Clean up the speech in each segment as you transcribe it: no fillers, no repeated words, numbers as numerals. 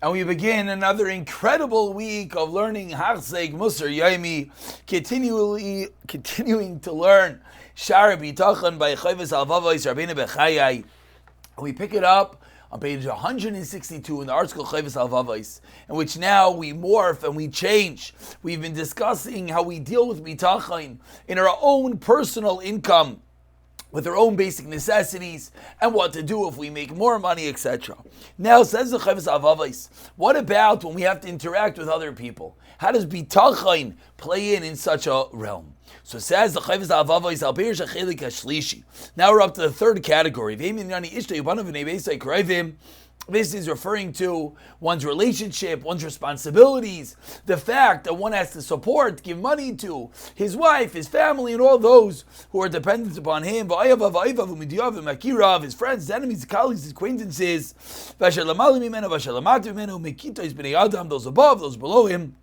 And we begin another incredible week of learning Hachzeg Musar Yomi, continuing to learn Sha'ar HaBitachon by Chovos Halevavos Rabbeinu Bechayai. And we pick it up on page 162 in the article Chovos Halevavos, in which now we morph and we change. We've been discussing how we deal with bitachon in our own personal income, with our own basic necessities, and what to do if we make more money, etc. Now, says the Chovos Halevavos, what about when we have to interact with other people? How does bitachon play in such a realm? So says the Chovos Halevavos, Al Beir Shechelik HaShlishi. Now we're up to the third category. This is referring to one's relationship, one's responsibilities, the fact that one has to support, give money to his wife, his family, and all those who are dependent upon him, his friends, his enemies, his colleagues, his acquaintances, those above, those below him,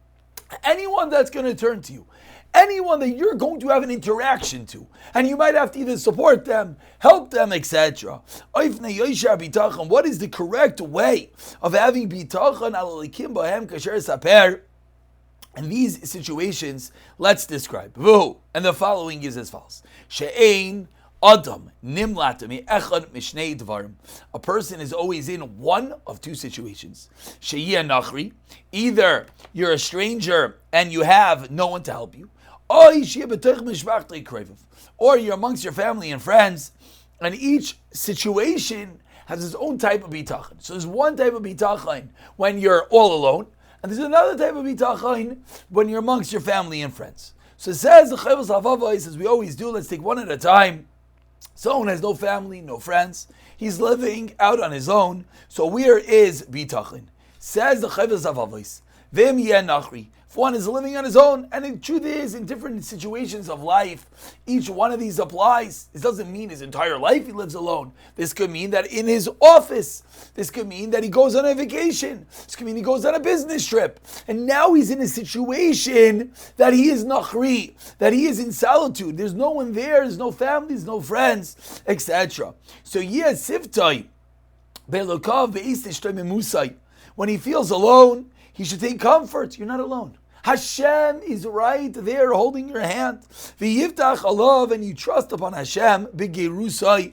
anyone that's going to turn to you, anyone that you're going to have an interaction to, and you might have to either support them, help them, etc. What is the correct way of having bitachon? In these situations, let's describe. And the following is as follows. She'ein Adam nimlat echad mishnei dvarim. A person is always in one of two situations. She'yeh nachri, either you're a stranger and you have no one to help you, or you're amongst your family and friends, and each situation has its own type of bitachon. So there's one type of bitachon when you're all alone, and there's another type of bitachon when you're amongst your family and friends. So it says the Chovos Halevavos, as we always do, let's take one at a time. Someone has no family, no friends. He's living out on his own. So where is bitachon? Says the Chovos Halevavos, V'em yeh nachri. If one is living on his own, and the truth is, in different situations of life, each one of these applies. This doesn't mean his entire life he lives alone. This could mean that in his office. This could mean that he goes on a vacation. This could mean he goes on a business trip. And now he's in a situation that he is nachri, that he is in solitude. There's no one there, there's no family, there's no friends, etc. So yes, siftai, be'elokav be'istishtoi memusai. When he feels alone, he should take comfort. You're not alone. Hashem is right there holding your hand. V'yivtach alav, and you trust upon Hashem, b'gerusai.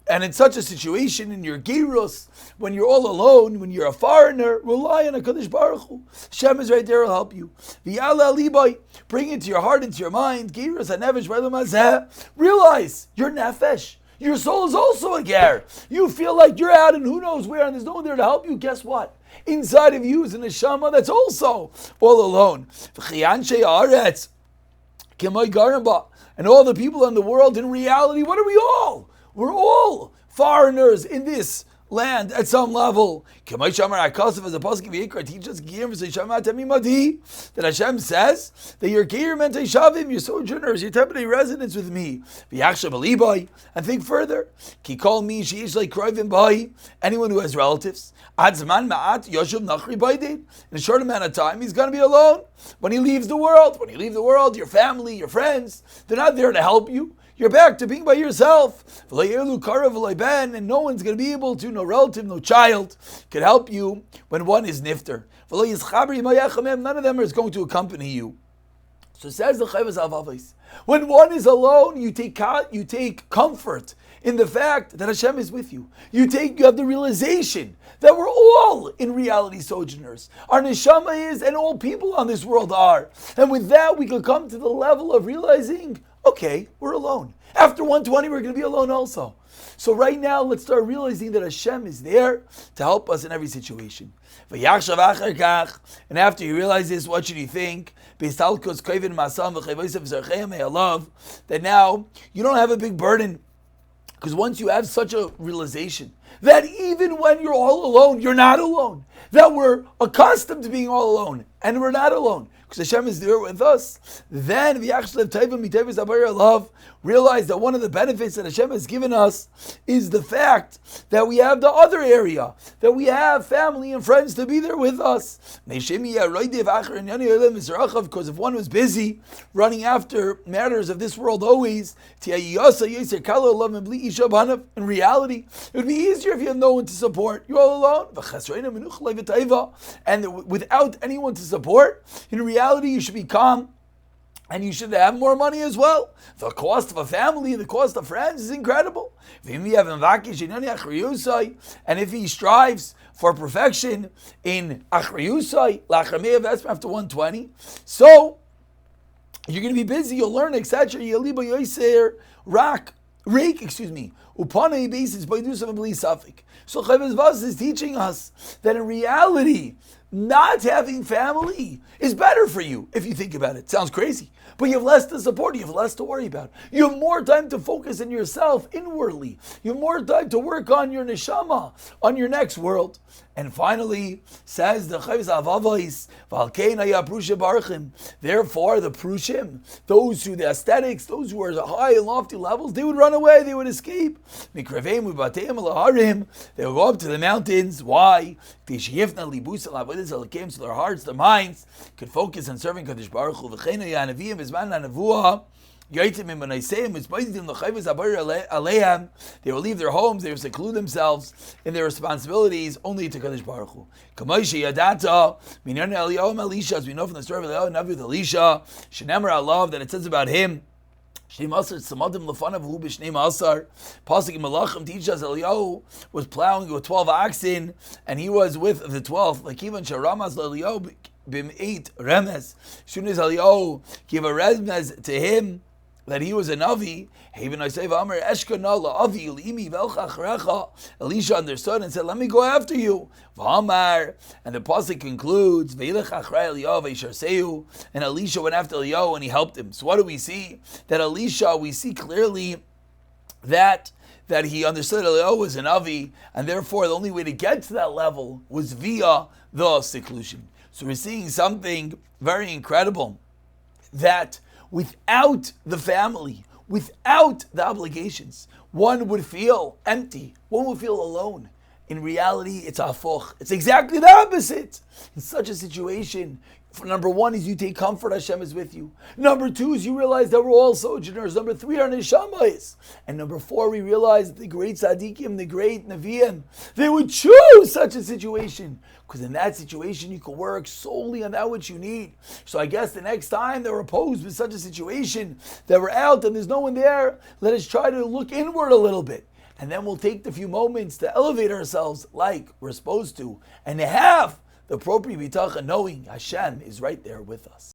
And in such a situation, in your gerus, when you're all alone, when you're a foreigner, rely on HaKadosh Baruch Hu. Hashem is right there, he'll help you. V'yala libai, bring it to your heart, into your mind. Gerus hanevesh v'elam hazeh. Realize, your nefesh, your soul is also a ger. You feel like you're out and who knows where, and there's no one there to help you. Guess what? Inside of you is an neshama that's also all alone. And all the people in the world, in reality, what are we all? We're all foreigners in this land at some level. As a pasuk in Vayikra teaches that Hashem says that your geir meant shavim, your sojourners, your temporary residence with me. And think further. Anyone who has relatives, in a short amount of time, he's going to be alone when he leaves the world. When you leave the world, your family, your friends, they're not there to help you. You're back to being by yourself. And no one's going to be able to, no relative, no child, can help you when one is nifter. None of them is going to accompany you. So says the Chovos Halevavos, when one is alone, you take comfort in the fact that Hashem is with you. You have the realization that we're all in reality sojourners. Our neshama is, and all people on this world are. And with that, we can come to the level of realizing, okay, we're alone. After 120, we're going to be alone also. So right now, let's start realizing that Hashem is there to help us in every situation. And after you realize this, what should you think? That now, you don't have a big burden. Because once you have such a realization that even when you're all alone, you're not alone. That we're accustomed to being all alone. and we're not alone, because Hashem is there with us, then realize that one of the benefits that Hashem has given us is the fact that we have the other area, that we have family and friends to be there with us. Because if one was busy running after matters of this world always, in reality, it would be easier if you have no one to support. You're all alone. And without anyone to support, in reality, you should be calm. And you should have more money as well. The cost of a family, the cost of friends is incredible. And if he strives for perfection in Achriyusai, after 120, so you're going to be busy, you'll learn, etc. So Chovos Halevavos is teaching us that in reality, not having family is better for you if you think about it. Sounds crazy, but you have less to support, you have less to worry about. You have more time to focus on yourself inwardly. You have more time to work on your neshama, on your next world. And finally, says the Chovos Halevavos, therefore the Prushim, those who, the aesthetics, those who are high and lofty levels, they would run away, they would escape. They would go up to the mountains. Why? So their hearts, their minds could focus on serving Kadosh Baruch Hu. They will leave their homes, they will seclude themselves in their responsibilities only to Kadosh Baruch Hu. As we know from the story of Navi with Elisha, that it says about him, Pasuk in Malachim teaches us Eliyahu was plowing with 12 oxen, and he was with the 12th. Like even Sharamaz Eliyahu bim 8 remez. As soon as Eliyahu gave a remez to him that he was a Navi, Elisha understood and said, let me go after you. And the pasuk concludes, and Elisha went after Eliyahu and he helped him. So what do we see? That Elisha, we see clearly that he understood Eliyahu was an Navi, and therefore the only way to get to that level was via the seclusion. So we're seeing something very incredible, that without the family, without the obligations, one would feel empty, one would feel alone. In reality, it's hafuch. It's exactly the opposite. In such a situation, number one is you take comfort, Hashem is with you. Number two is you realize that we're all sojourners. Number three are neshamas. And number four, we realize that the great tzaddikim, the great neviim, they would choose such a situation. Because in that situation, you can work solely on that which you need. So I guess the next time that we're posed with such a situation, that we're out and there's no one there, let us try to look inward a little bit. And then we'll take the few moments to elevate ourselves like we're supposed to, and have the appropriate bitachon, knowing Hashem is right there with us.